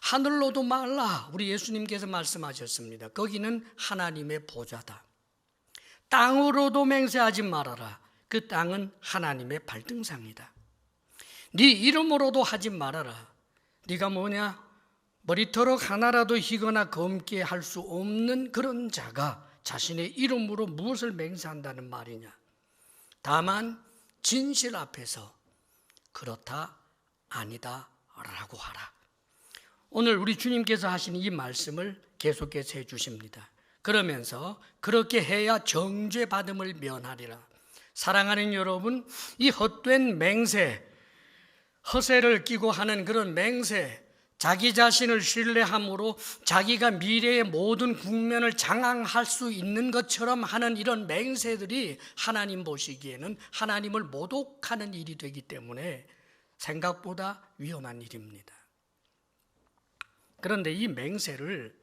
하늘로도 말라, 우리 예수님께서 말씀하셨습니다. 거기는 하나님의 보좌다. 땅으로도 맹세하지 말아라. 그 땅은 하나님의 발등상이다. 네 이름으로도 하지 말아라. 네가 뭐냐? 머리털ok 하나라도 희거나 검게 할 수 없는 그런 자가 자신의 이름으로 무엇을 맹세한다는 말이냐? 다만 진실 앞에서 그렇다 아니다 라고 하라. 오늘 우리 주님께서 하신 이 말씀을 계속해서 해주십니다. 그러면서 그렇게 해야 정죄받음을 면하리라. 사랑하는 여러분, 이 헛된 맹세, 허세를 끼고 하는 그런 맹세, 자기 자신을 신뢰함으로 자기가 미래의 모든 국면을 장악할 수 있는 것처럼 하는 이런 맹세들이 하나님 보시기에는 하나님을 모독하는 일이 되기 때문에 생각보다 위험한 일입니다. 그런데 이 맹세를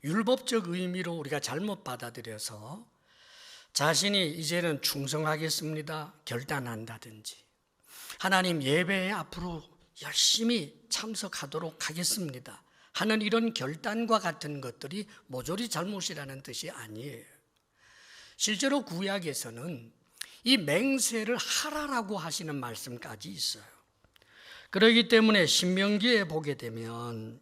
율법적 의미로 우리가 잘못 받아들여서 자신이 이제는 충성하겠습니다 결단한다든지, 하나님 예배에 앞으로 열심히 참석하도록 하겠습니다 하는 이런 결단과 같은 것들이 모조리 잘못이라는 뜻이 아니에요. 실제로 구약에서는 이 맹세를 하라라고 하시는 말씀까지 있어요. 그렇기 때문에 신명기에 보게 되면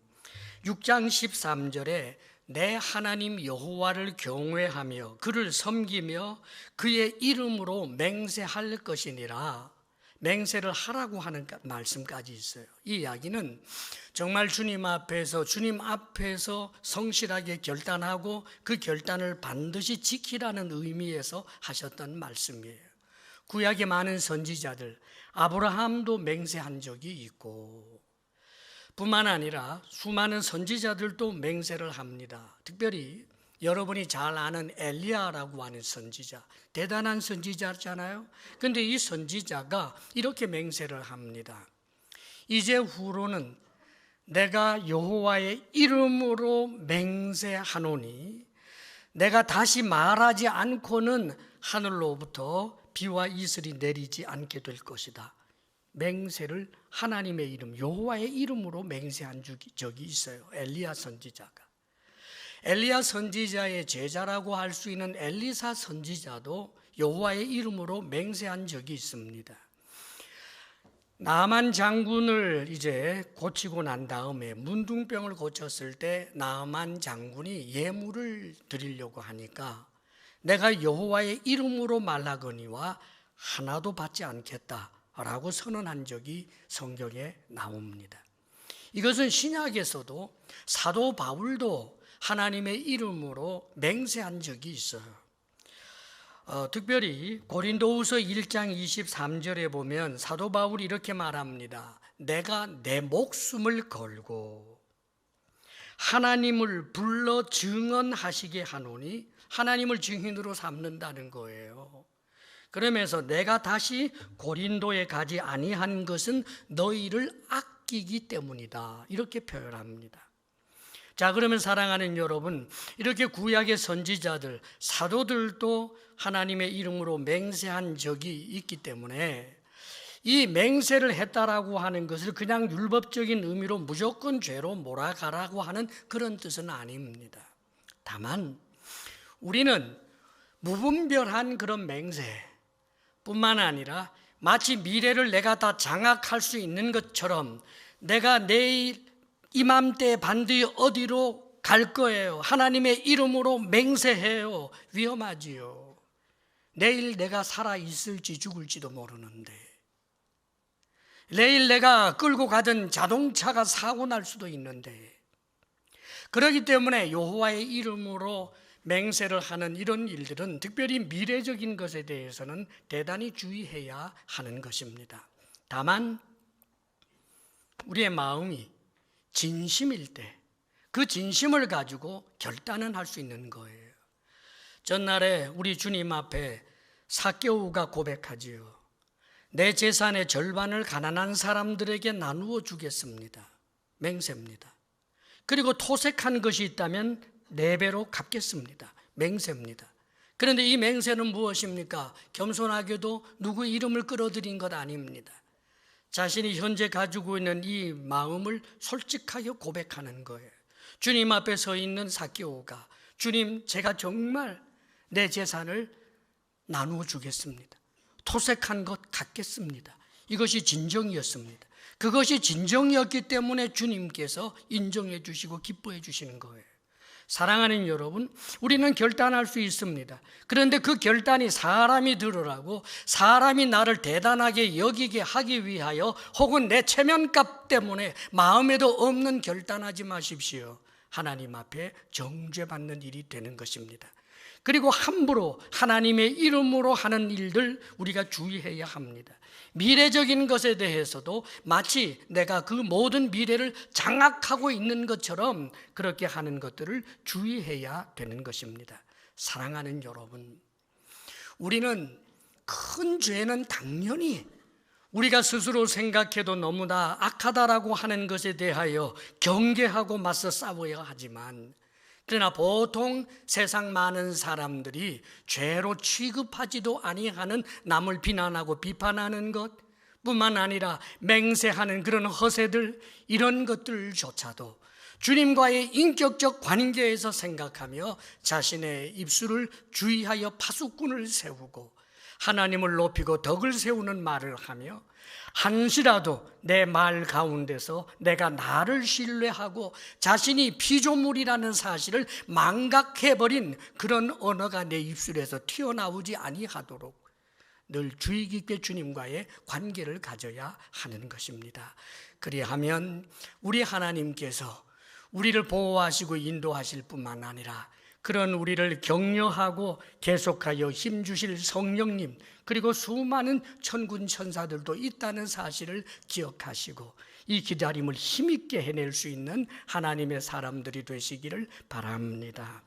6장 13절에 내 하나님 여호와를 경외하며 그를 섬기며 그의 이름으로 맹세할 것이니라, 맹세를 하라고 하는 말씀까지 있어요. 이 이야기는 정말 주님 앞에서 성실하게 결단하고 그 결단을 반드시 지키라는 의미에서 하셨던 말씀이에요. 구약의 많은 선지자들, 아브라함도 맹세한 적이 있고, 뿐만 아니라 수많은 선지자들도 맹세를 합니다. 특별히 여러분이 잘 아는 엘리야라고 하는 선지자, 대단한 선지자잖아요. 그런데 이 선지자가 이렇게 맹세를 합니다. 이제 후로는 내가 여호와의 이름으로 맹세하노니 내가 다시 말하지 않고는 하늘로부터 비와 이슬이 내리지 않게 될 것이다. 맹세를 하나님의 이름, 여호와의 이름으로 맹세한 적이 있어요. 엘리야 선지자가. 엘리야 선지자의 제자라고 할 수 있는 엘리사 선지자도 여호와의 이름으로 맹세한 적이 있습니다. 나만 장군을 이제 고치고 난 다음에 문둥병을 고쳤을 때 나만 장군이 예물을 드리려고 하니까 내가 여호와의 이름으로 말하거니와 하나도 받지 않겠다라고 선언한 적이 성경에 나옵니다. 이것은 신약에서도 사도 바울도 하나님의 이름으로 맹세한 적이 있어요. 특별히 고린도후서 1장 23절에 보면 사도 바울이 이렇게 말합니다. 내가 내 목숨을 걸고 하나님을 불러 증언하시게 하노니, 하나님을 증인으로 삼는다는 거예요. 그러면서 내가 다시 고린도에 가지 아니한 것은 너희를 아끼기 때문이다, 이렇게 표현합니다. 자, 그러면 사랑하는 여러분, 이렇게 구약의 선지자들, 사도들도 하나님의 이름으로 맹세한 적이 있기 때문에 이 맹세를 했다라고 하는 것을 그냥 율법적인 의미로 무조건 죄로 몰아가라고 하는 그런 뜻은 아닙니다. 다만 우리는 무분별한 그런 맹세뿐만 아니라 마치 미래를 내가 다 장악할 수 있는 것처럼 내가 내일 이맘때 반드시 어디로 갈 거예요, 하나님의 이름으로 맹세해요. 위험하지요. 내일 내가 살아있을지 죽을지도 모르는데, 내일 내가 끌고 가던 자동차가 사고 날 수도 있는데, 그렇기 때문에 여호와의 이름으로 맹세를 하는 이런 일들은 특별히 미래적인 것에 대해서는 대단히 주의해야 하는 것입니다. 다만 우리의 마음이 진심일 때 그 진심을 가지고 결단은 할 수 있는 거예요. 전날에 우리 주님 앞에 삭개오가 고백하지요. 내 재산의 절반을 가난한 사람들에게 나누어 주겠습니다. 맹세입니다. 그리고 토색한 것이 있다면 4배로 갚겠습니다. 맹세입니다. 그런데 이 맹세는 무엇입니까? 겸손하게도 누구 이름을 끌어들인 것 아닙니다. 자신이 현재 가지고 있는 이 마음을 솔직하게 고백하는 거예요. 주님 앞에 서 있는 삭개오가, 주님, 제가 정말 내 재산을 나누어 주겠습니다. 토색한 것 갚겠습니다. 이것이 진정이었습니다. 그것이 진정이었기 때문에 주님께서 인정해 주시고 기뻐해 주시는 거예요. 사랑하는 여러분, 우리는 결단할 수 있습니다. 그런데 그 결단이 사람이 들으라고, 사람이 나를 대단하게 여기게 하기 위하여, 혹은 내 체면값 때문에 마음에도 없는 결단하지 마십시오. 하나님 앞에 정죄받는 일이 되는 것입니다. 그리고 함부로 하나님의 이름으로 하는 일들 우리가 주의해야 합니다. 미래적인 것에 대해서도 마치 내가 그 모든 미래를 장악하고 있는 것처럼 그렇게 하는 것들을 주의해야 되는 것입니다. 사랑하는 여러분, 우리는 큰 죄는 당연히 우리가 스스로 생각해도 너무나 악하다라고 하는 것에 대하여 경계하고 맞서 싸워야 하지만, 그러나 보통 세상 많은 사람들이 죄로 취급하지도 아니하는 남을 비난하고 비판하는 것 뿐만 아니라 맹세하는 그런 허세들, 이런 것들조차도 주님과의 인격적 관계에서 생각하며 자신의 입술을 주의하여 파수꾼을 세우고 하나님을 높이고 덕을 세우는 말을 하며, 한시라도 내 말 가운데서 내가 나를 신뢰하고 자신이 피조물이라는 사실을 망각해버린 그런 언어가 내 입술에서 튀어나오지 아니하도록 늘 주의 깊게 주님과의 관계를 가져야 하는 것입니다. 그리하면 우리 하나님께서 우리를 보호하시고 인도하실 뿐만 아니라 그런 우리를 격려하고 계속하여 힘주실 성령님, 그리고 수많은 천군 천사들도 있다는 사실을 기억하시고 이 기다림을 힘있게 해낼 수 있는 하나님의 사람들이 되시기를 바랍니다.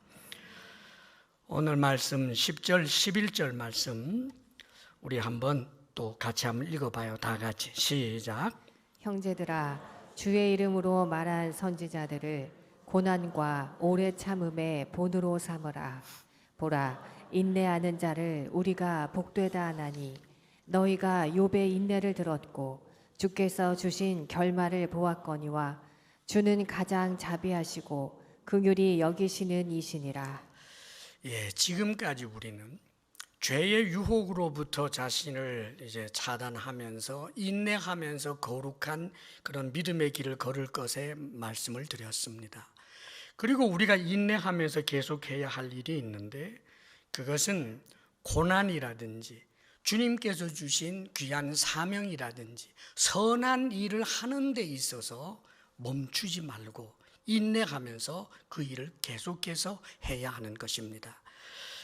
오늘 말씀 10절 11절 말씀 우리 한번 또 같이 한번 읽어봐요. 다 같이 시작. 형제들아, 주의 이름으로 말한 선지자들을 고난과 오래 참음의 본으로 삼으라. 보라, 인내하는 자를 우리가 복되다 하나니 너희가 욥의 인내를 들었고 주께서 주신 결말을 보았거니와 주는 가장 자비하시고 긍휼히 여기시는 이시니라. 지금까지 우리는 죄의 유혹으로부터 자신을 이제 차단하면서 인내하면서 거룩한 그런 믿음의 길을 걸을 것에 말씀을 드렸습니다. 그리고 우리가 인내하면서 계속해야 할 일이 있는데, 그것은 고난이라든지 주님께서 주신 귀한 사명이라든지 선한 일을 하는 데 있어서 멈추지 말고 인내하면서 그 일을 계속해서 해야 하는 것입니다.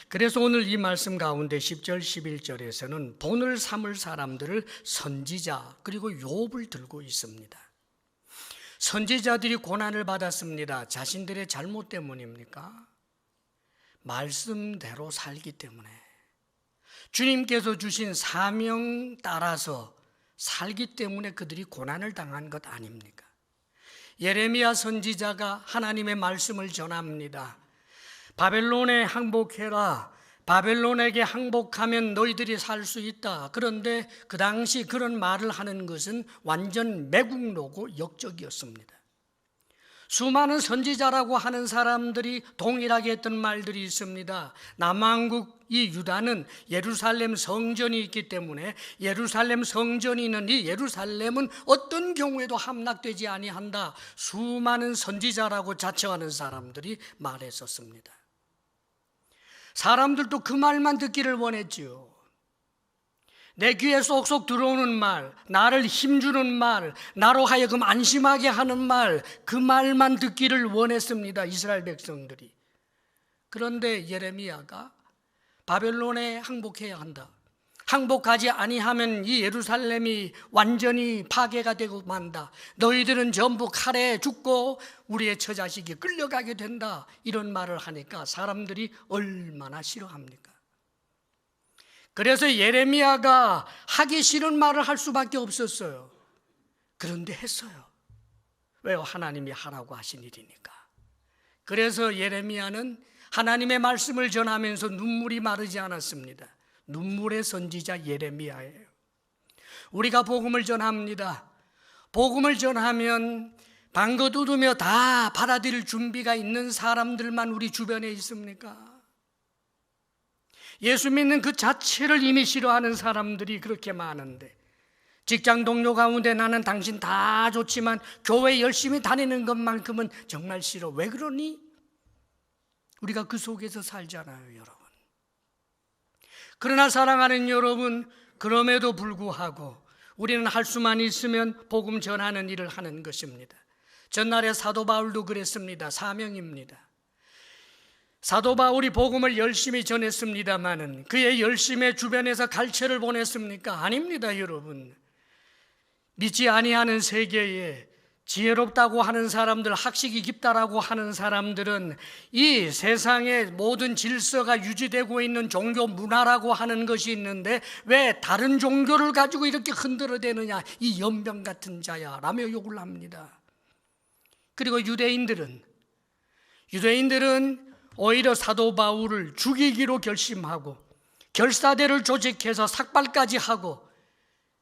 그래서 오늘 이 말씀 가운데 10절 11절에서는 본을 삼을 사람들을 선지자 그리고 욥을 들고 있습니다. 선지자들이 고난을 받았습니다. 자신들의 잘못 때문입니까? 말씀대로 살기 때문에, 주님께서 주신 사명 따라서 살기 때문에 그들이 고난을 당한 것 아닙니까? 예레미야 선지자가 하나님의 말씀을 전합니다. 바벨론에 항복해라. 바벨론에게 항복하면 너희들이 살 수 있다. 그런데 그 당시 그런 말을 하는 것은 완전 매국노고 역적이었습니다. 수많은 선지자라고 하는 사람들이 동일하게 했던 말들이 있습니다. 남왕국 이 유다는 예루살렘 성전이 있기 때문에 예루살렘 성전이 있는 이 예루살렘은 어떤 경우에도 함락되지 아니한다. 수많은 선지자라고 자처하는 사람들이 말했었습니다. 사람들도 그 말만 듣기를 원했지요. 내 귀에 쏙쏙 들어오는 말, 나를 힘주는 말, 나로 하여금 안심하게 하는 말, 그 말만 듣기를 원했습니다. 이스라엘 백성들이. 그런데 예레미야가 바벨론에 항복해야 한다. 항복하지 아니하면 이 예루살렘이 완전히 파괴가 되고 만다. 너희들은 전부 칼에 죽고 우리의 처자식이 끌려가게 된다. 이런 말을 하니까 사람들이 얼마나 싫어합니까? 그래서 예레미야가 하기 싫은 말을 할 수밖에 없었어요. 그런데 했어요. 왜요? 하나님이 하라고 하신 일이니까. 그래서 예레미야는 하나님의 말씀을 전하면서 눈물이 마르지 않았습니다. 눈물의 선지자 예레미야예요. 우리가 복음을 전합니다. 복음을 전하면 방긋 웃으며 다 받아들일 준비가 있는 사람들만 우리 주변에 있습니까? 예수 믿는 그 자체를 이미 싫어하는 사람들이 그렇게 많은데, 직장 동료 가운데 나는 당신 다 좋지만 교회 열심히 다니는 것만큼은 정말 싫어. 왜 그러니? 우리가 그 속에서 살잖아요, 여러분. 그러나 사랑하는 여러분, 그럼에도 불구하고 우리는 할 수만 있으면 복음 전하는 일을 하는 것입니다. 전날에 사도 바울도 그랬습니다. 사명입니다. 사도 바울이 복음을 열심히 전했습니다마는 그의 열심의 주변에서 갈채를 보냈습니까? 아닙니다, 여러분. 믿지 아니하는 세계에 지혜롭다고 하는 사람들, 학식이 깊다라고 하는 사람들은 이 세상의 모든 질서가 유지되고 있는 종교 문화라고 하는 것이 있는데 왜 다른 종교를 가지고 이렇게 흔들어대느냐, 이 연병 같은 자야 라며 욕을 합니다. 그리고 유대인들은 오히려 사도 바울을 죽이기로 결심하고 결사대를 조직해서 삭발까지 하고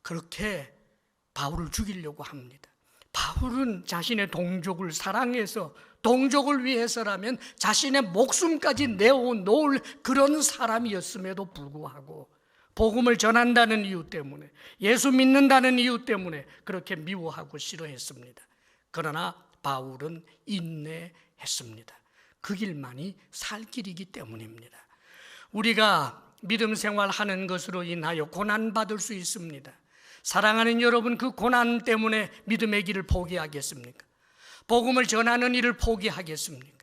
그렇게 바울을 죽이려고 합니다. 바울은 자신의 동족을 사랑해서 동족을 위해서라면 자신의 목숨까지 내어놓을 그런 사람이었음에도 불구하고 복음을 전한다는 이유 때문에, 예수 믿는다는 이유 때문에 그렇게 미워하고 싫어했습니다. 그러나 바울은 인내했습니다. 그 길만이 살 길이기 때문입니다. 우리가 믿음 생활하는 것으로 인하여 고난받을 수 있습니다. 사랑하는 여러분, 그 고난 때문에 믿음의 길을 포기하겠습니까? 복음을 전하는 일을 포기하겠습니까?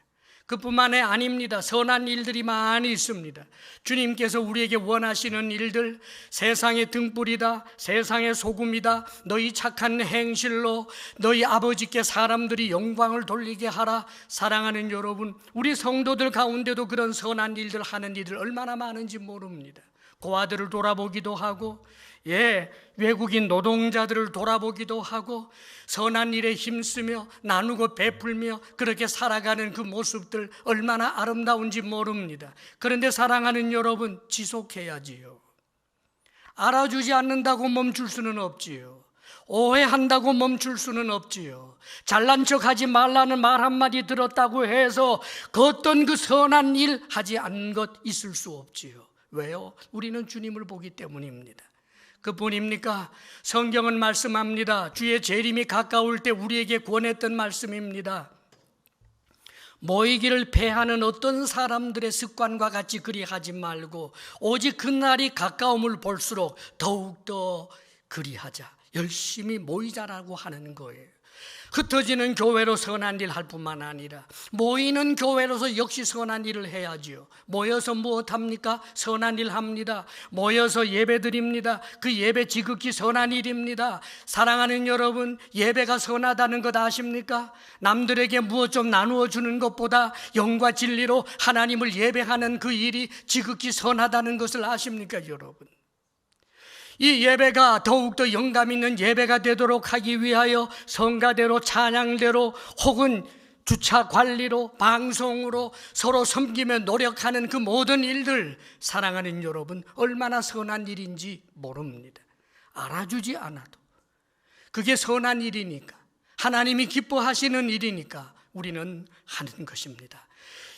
그뿐만이 아닙니다. 선한 일들이 많이 있습니다. 주님께서 우리에게 원하시는 일들, 세상의 등불이다, 세상의 소금이다, 너희 착한 행실로 너희 아버지께 사람들이 영광을 돌리게 하라. 사랑하는 여러분, 우리 성도들 가운데도 그런 선한 일들 하는 일들 얼마나 많은지 모릅니다. 고아들을 돌아보기도 하고, 외국인 노동자들을 돌아보기도 하고, 선한 일에 힘쓰며 나누고 베풀며 그렇게 살아가는 그 모습들 얼마나 아름다운지 모릅니다. 그런데 사랑하는 여러분, 지속해야지요. 알아주지 않는다고 멈출 수는 없지요. 오해한다고 멈출 수는 없지요. 잘난 척하지 말라는 말 한마디 들었다고 해서 그 어떤 그 선한 일 하지 않은 것 있을 수 없지요. 왜요? 우리는 주님을 보기 때문입니다. 그뿐입니까? 성경은 말씀합니다. 주의 재림이 가까울 때 우리에게 권했던 말씀입니다. 모이기를 패하는 어떤 사람들의 습관과 같이 그리하지 말고 오직 그날이 가까움을 볼수록 더욱더 그리하자, 열심히 모이자라고 하는 거예요. 흩어지는 교회로 선한 일 할 뿐만 아니라 모이는 교회로서 역시 선한 일을 해야지요. 모여서 무엇합니까? 선한 일 합니다. 모여서 예배 드립니다. 그 예배 지극히 선한 일입니다. 사랑하는 여러분, 예배가 선하다는 것 아십니까? 남들에게 무엇 좀 나누어 주는 것보다 영과 진리로 하나님을 예배하는 그 일이 지극히 선하다는 것을 아십니까, 여러분? 이 예배가 더욱더 영감 있는 예배가 되도록 하기 위하여 성가대로, 찬양대로 혹은 주차 관리로, 방송으로 서로 섬기며 노력하는 그 모든 일들, 사랑하는 여러분, 얼마나 선한 일인지 모릅니다. 알아주지 않아도 그게 선한 일이니까, 하나님이 기뻐하시는 일이니까 우리는 하는 것입니다.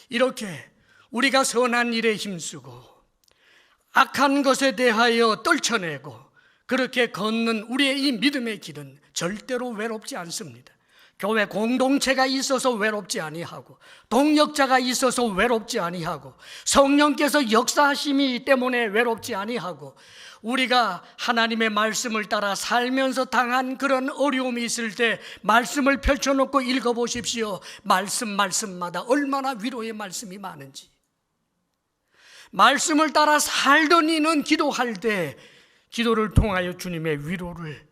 이렇게 우리가 선한 일에 힘쓰고 악한 것에 대하여 떨쳐내고 그렇게 걷는 우리의 이 믿음의 길은 절대로 외롭지 않습니다. 교회 공동체가 있어서 외롭지 아니하고, 동역자가 있어서 외롭지 아니하고, 성령께서 역사하심이 때문에 외롭지 아니하고, 우리가 하나님의 말씀을 따라 살면서 당한 그런 어려움이 있을 때 말씀을 펼쳐놓고 읽어보십시오. 말씀마다 얼마나 위로의 말씀이 많은지. 말씀을 따라 살던 이는 기도할 때 기도를 통하여 주님의 위로를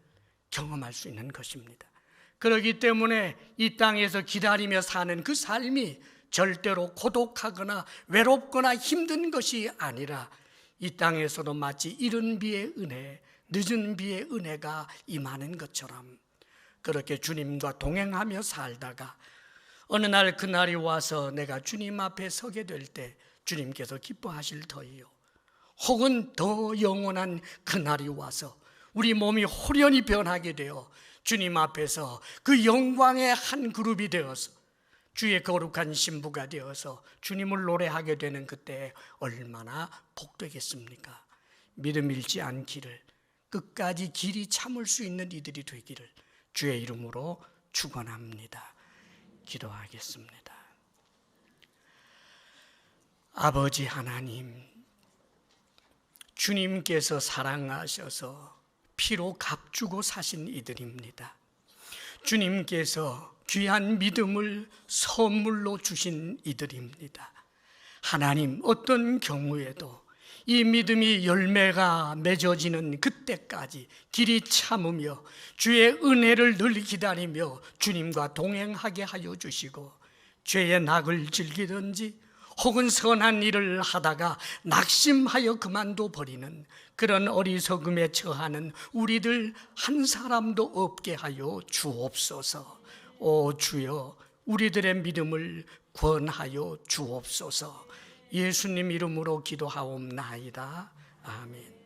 경험할 수 있는 것입니다. 그렇기 때문에 이 땅에서 기다리며 사는 그 삶이 절대로 고독하거나 외롭거나 힘든 것이 아니라 이 땅에서도 마치 이른 비의 은혜, 늦은 비의 은혜가 임하는 것처럼 그렇게 주님과 동행하며 살다가 어느 날 그날이 와서 내가 주님 앞에 서게 될 때 주님께서 기뻐하실 터이요, 혹은 더 영원한 그날이 와서 우리 몸이 호련히 변하게 되어 주님 앞에서 그 영광의 한 그룹이 되어서 주의 거룩한 신부가 되어서 주님을 노래하게 되는 그때 얼마나 복되겠습니까? 믿음 잃지 않기를, 끝까지 길이 참을 수 있는 이들이 되기를 주의 이름으로 축원합니다. 기도하겠습니다. 아버지 하나님, 주님께서 사랑하셔서 피로 값주고 사신 이들입니다. 주님께서 귀한 믿음을 선물로 주신 이들입니다. 하나님, 어떤 경우에도 이 믿음이 열매가 맺어지는 그때까지 길이 참으며 주의 은혜를 늘 기다리며 주님과 동행하게 하여 주시고, 죄의 낙을 즐기든지 혹은 선한 일을 하다가 낙심하여 그만둬 버리는 그런 어리석음에 처하는 우리들 한 사람도 없게 하여 주옵소서. 오 주여, 우리들의 믿음을 권하여 주옵소서. 예수님 이름으로 기도하옵나이다. 아멘.